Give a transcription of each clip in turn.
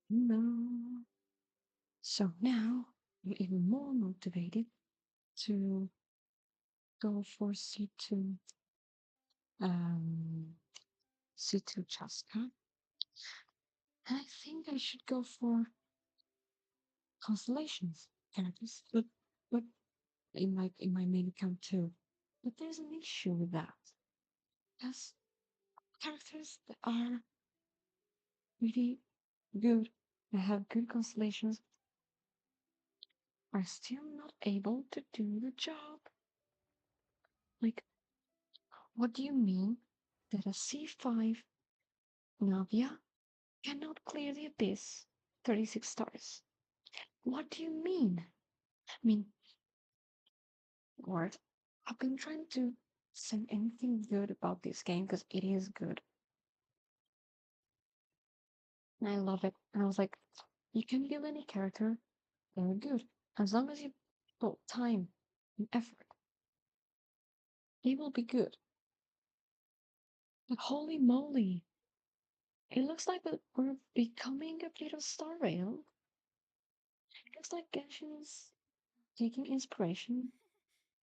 No. So now I'm even more motivated to go for C2, um, C2 Chaska. And I think I should go for constellations characters, but in my main account too. But there's an issue with that. As characters that are really good, that have good constellations, are still not able to do the job. Like, what do you mean that a C5 Navia cannot clear the abyss 36 stars? What do you mean? I mean, Lord, I've been trying to say anything good about this game because it is good. And I love it. And I was like, you can build any character, they're good. As long as you put time and effort, they will be good. But holy moly, it looks like we're becoming a bit of Star Rail. It looks like Genshin's taking inspiration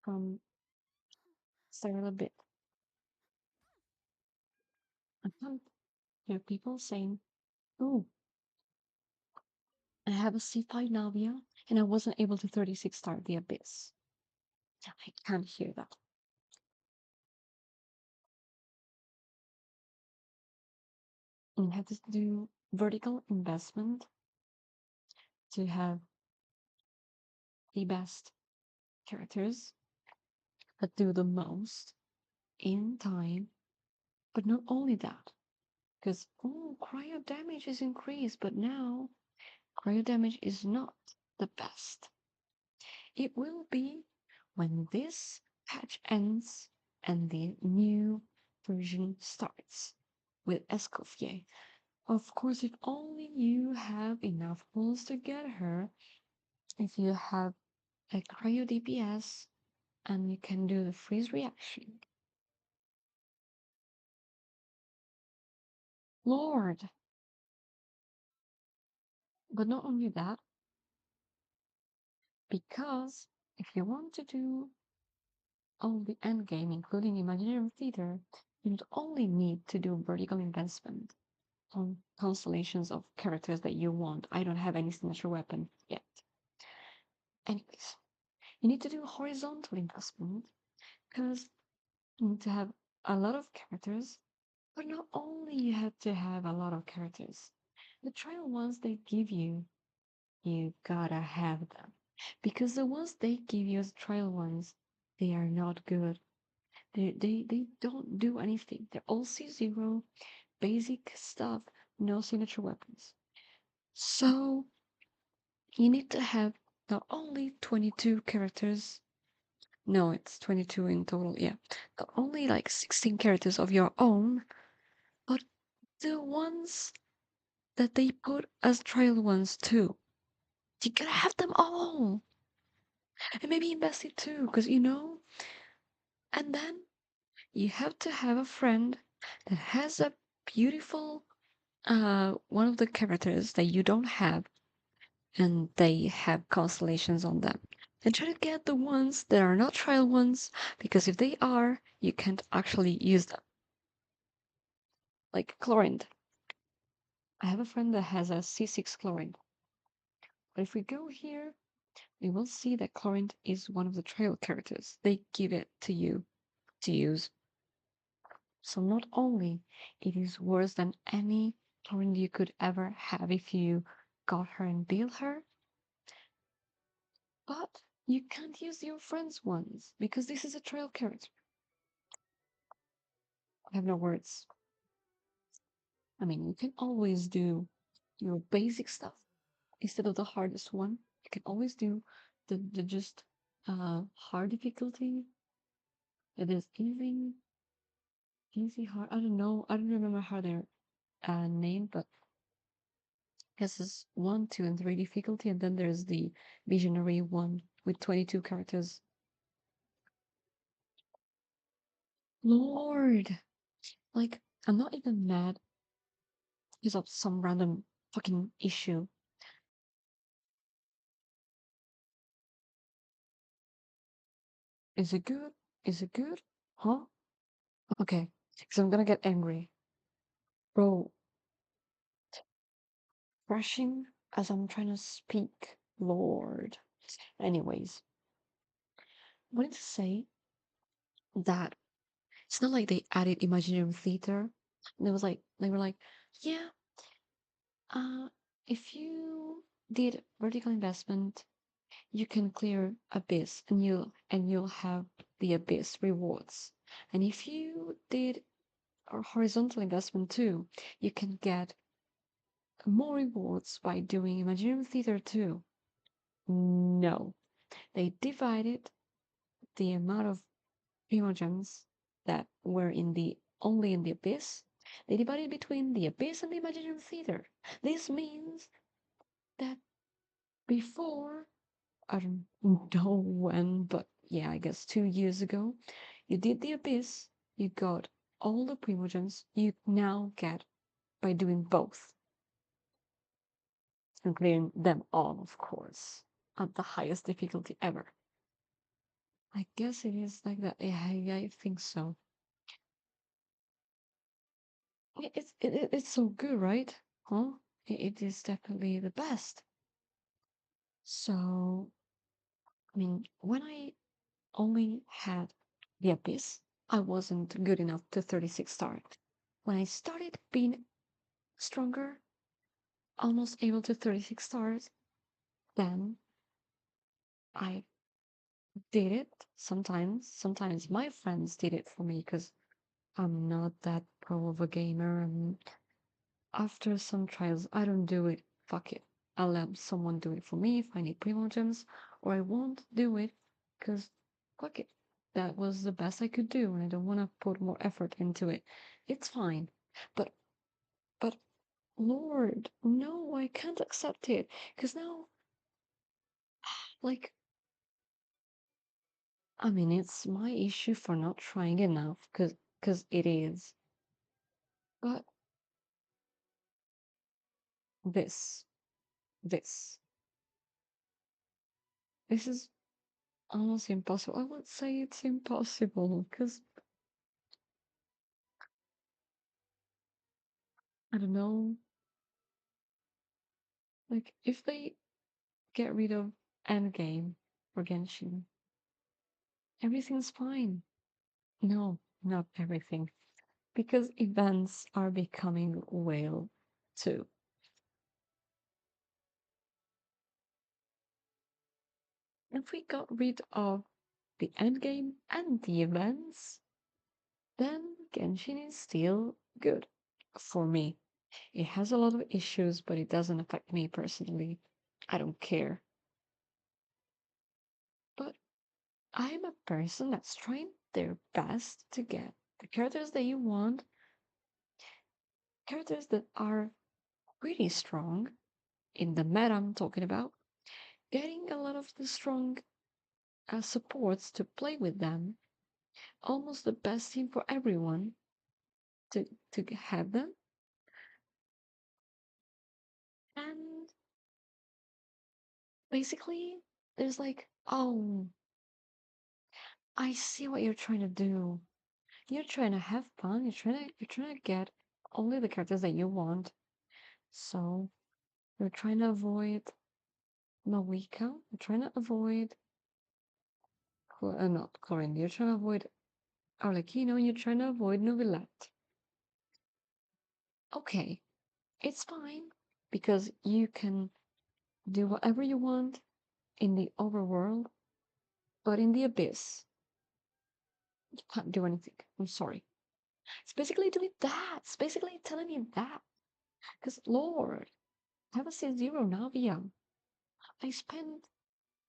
from Star Rail a bit. I can't hear people saying, oh, I have a C5 Navia and I wasn't able to 36 star the Abyss. I can't hear that. You have to do vertical investment to have the best characters that do the most in time. But not only that, because oh, cryo damage is increased, but now cryo damage is not the best. It will be when this patch ends and the new version starts with Escoffier. Of course, if only you have enough pulls to get her, if you have a cryo DPS and you can do the freeze reaction. Lord! But not only that, because if you want to do all the end game, including Imaginary Theater, you not only need to do vertical investment on constellations of characters that you want. I don't have any signature weapon yet. Anyways, you need to do horizontal investment because you need to have a lot of characters, but not only you have to have a lot of characters. The trial ones they give you gotta have them. Because the ones they give you as trial ones, they are not good. They don't do anything. They're all C0, basic stuff, no signature weapons. So you need to have not only 22 characters, no, it's 22 in total, yeah. Not only like 16 characters of your own, but the ones that they put as trial ones too. You gotta have them all. And maybe invest it too, because and then you have to have a friend that has a beautiful one of the characters that you don't have and they have constellations on them. And try to get the ones that are not trial ones, because if they are, you can't actually use them. Like Chlorinde. I have a friend that has a C6 Chlorinde. But if we go here, we will see that Chlorinde is one of the trial characters. They give it to you to use. So not only it is worse than any Chlorinde you could ever have if you got her and built her, but you can't use your friend's ones because this is a trial character. I have no words. I mean, you can always do your basic stuff instead of the hardest one. You can always do the just hard difficulty. It is easy, hard. I don't know. I don't remember how they're named, but I guess it's 1, 2, and 3 difficulty, and then there's the visionary one with 22 characters. Lord, like I'm not even mad because of some random fucking issue. Is it good? Is it good? Huh? Okay, because I'm gonna get angry. Bro, rushing as I'm trying to speak. Lord. Anyways, I wanted to say that it's not like they added imaginary theater. And it was like, they were like, yeah, uh, if you did vertical investment, you can clear abyss and you'll have the abyss rewards. And if you did a horizontal investment too, you can get more rewards by doing imaginary theater too. No, they divided the amount of primogens that were in the only in the abyss. They divided between the abyss and the imaginary theater. This means that before, I don't know when, but yeah, I guess 2 years ago, you did the abyss, you got all the primogens you now get by doing both and clearing them all, of course, at the highest difficulty ever. I guess it is like that. Yeah, I think so. It's so good, right? Huh? It is definitely the best. So, I mean, when I only had the abyss, I wasn't good enough to 36 star. When I started being stronger, almost able to 36 stars, then I did it sometimes. Sometimes my friends did it for me because I'm not that pro of a gamer. And after some trials, I don't do it. Fuck it. I'll let someone do it for me if I need primogems, or I won't do it because fuck it. That was the best I could do, and I don't want to put more effort into it. It's fine. But, but, Lord, no, I can't accept it. Because now, like, I mean, it's my issue for not trying enough, because it is. But this, this, this is almost impossible. I would say it's impossible, because I don't know. Like, if they get rid of Endgame for Genshin, everything's fine. No, not everything. Because events are becoming whale too. If we got rid of the endgame and the events, then Genshin is still good for me. It has a lot of issues, but it doesn't affect me personally. I don't care. But I'm a person that's trying their best to get the characters that you want, characters that are pretty strong in the meta I'm talking about, getting a lot of the strong supports to play with them, almost the best team for everyone to have them. And basically, there's like, oh, I see what you're trying to do. You're trying to have fun. You're trying to get only the characters that you want. So you're trying to avoid Mawika. You're trying to avoid not Chlorine. You're trying to avoid Arlecchino. You're trying to avoid Novelette. Okay, it's fine because you can do whatever you want in the overworld, but in the abyss, you can't do anything. I'm sorry. It's basically doing that. It's basically telling me that. Because, Lord, I have a C0 Navia. I spent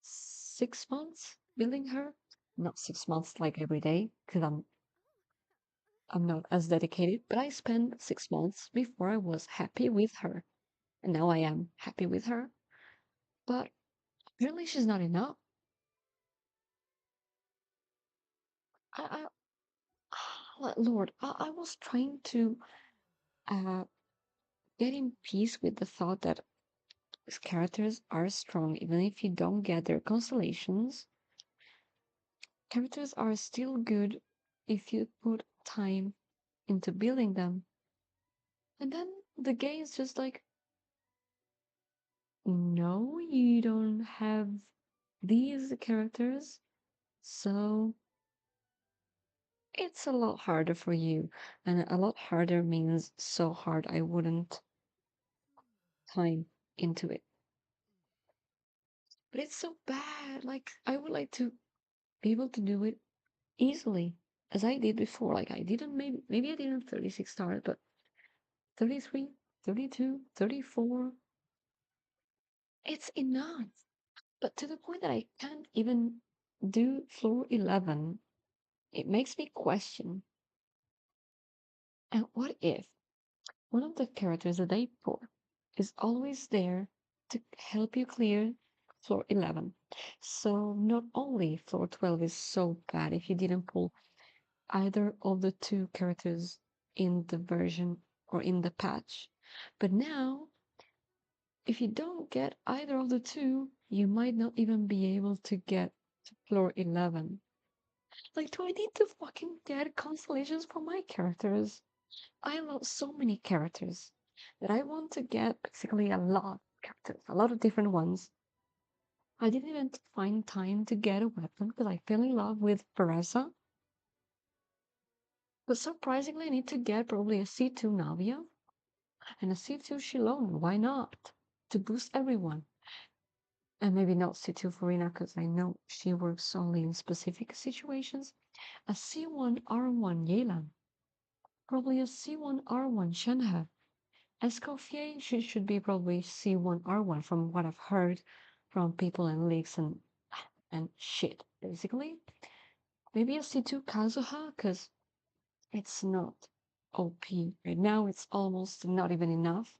6 months building her. Not 6 months like every day, because I'm not as dedicated, but I spent 6 months before I was happy with her. And now I am happy with her. But apparently she's not enough. Lord, I was trying to uh, getting peace with the thought that these characters are strong, even if you don't get their constellations. Characters are still good if you put time into building them. And then the game is just like, no, you don't have these characters, so it's a lot harder for you. And a lot harder means so hard I wouldn't time into it. But it's so bad. Like, I would like to be able to do it easily, as I did before. Like, I didn't, maybe I didn't 36 stars, but 33, 32, 34, it's enough. But to the point that I can't even do floor 11, it makes me question. And what if one of the characters that they put is always there to help you clear floor 11? So not only floor 12 is so bad if you didn't pull either of the two characters in the version or in the patch, but now if you don't get either of the two, you might not even be able to get to floor 11. Like, do I need to fucking get constellations for my characters? I love so many characters that I want to get basically a lot of characters, a lot of different ones. I didn't even find time to get a weapon because I fell in love with Pereza. But surprisingly, I need to get probably a C2 Navia and a C2 Shilona. Why not? To boost everyone. And maybe not C2 Farina because I know she works only in specific situations. A C1 R1 Yelan. Probably a C1 R1 Shenhe. Escoffier should be probably C1 R1 from what I've heard from people and leaks and shit, basically. Maybe a C2 Kazuha, because it's not OP. Right now, it's almost not even enough.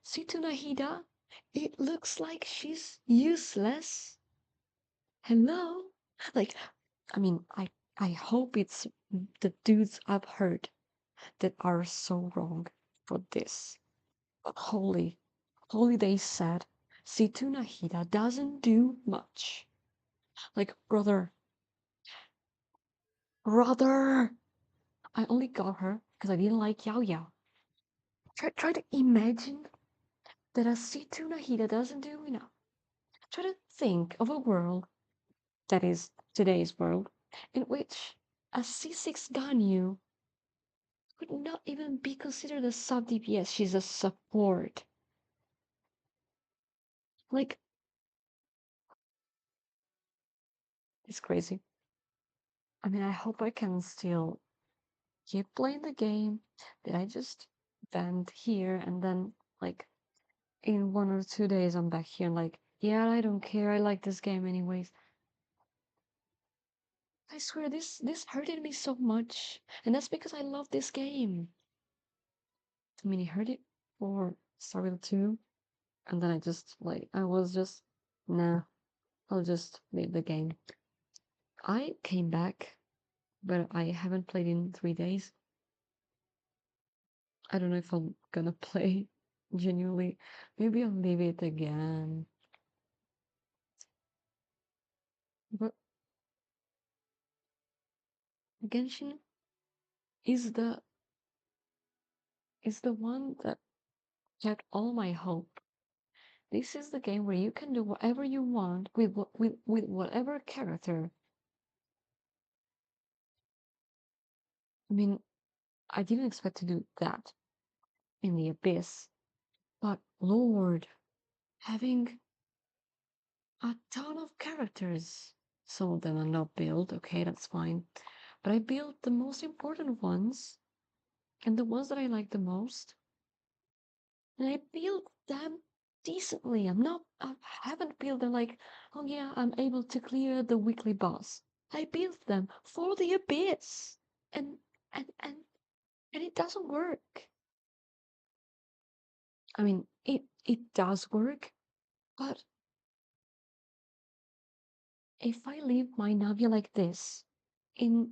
C2 Nahida, it looks like she's useless. Hello? Like, I mean, I hope it's the dudes I've heard that are so wrong for this. But holy they said, C2 Nahida doesn't do much. Like, brother, I only got her because I didn't like Yao Yao. Try to imagine that a C2 Nahida doesn't do enough. Try to think of a world that is today's world in which a C6 Ganyu could not even be considered a sub DPS. She's a support. Like, it's crazy. I mean, I hope I can still keep playing the game. Did I just vent here and then, like, in 1 or 2 days, I'm back here and, like, yeah, I don't care. I like this game anyways. I swear, this hurted me so much. And that's because I love this game. I mean, it hurt it for Starfield 2. And then I was just, nah, I'll just leave the game. I came back, but I haven't played in 3 days. I don't know if I'm gonna play genuinely. Maybe I'll leave it again. But Genshin is the one that kept all my hope. This is the game where you can do whatever you want with whatever character. I mean, I didn't expect to do that in the Abyss, but Lord, having a ton of characters. Some of them are not built, okay, that's fine. But I built the most important ones and the ones that I like the most. And I built them decently. I haven't built them like, oh yeah, I'm able to clear the weekly boss. I built them for the abyss. And and and and it doesn't work. I mean, it does work, but if I leave my Navia like this in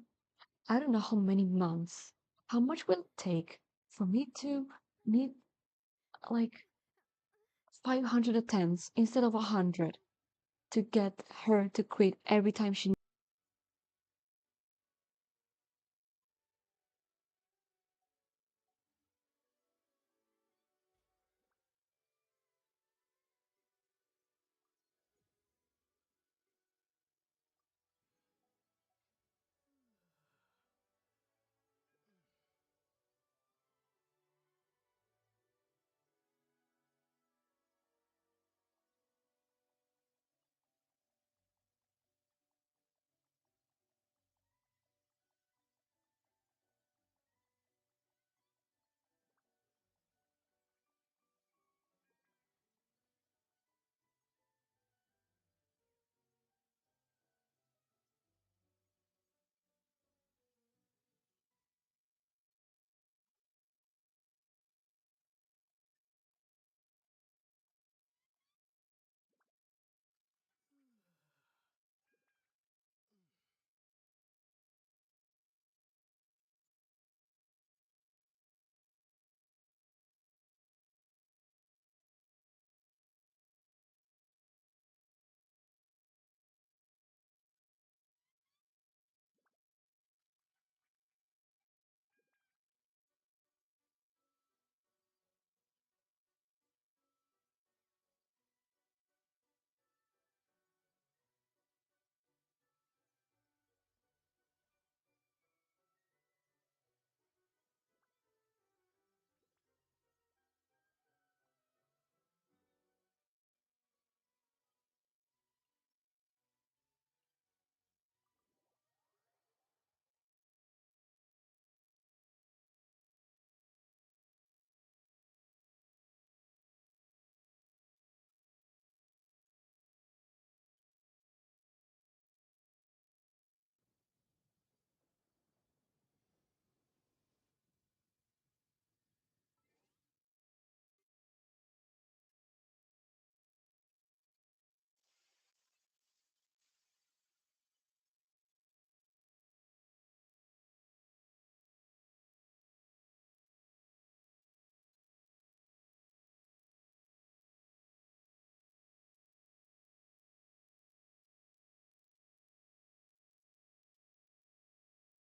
I don't know how many months, how much will it take for me to need like 500 attempts instead of 100 to get her to quit every time she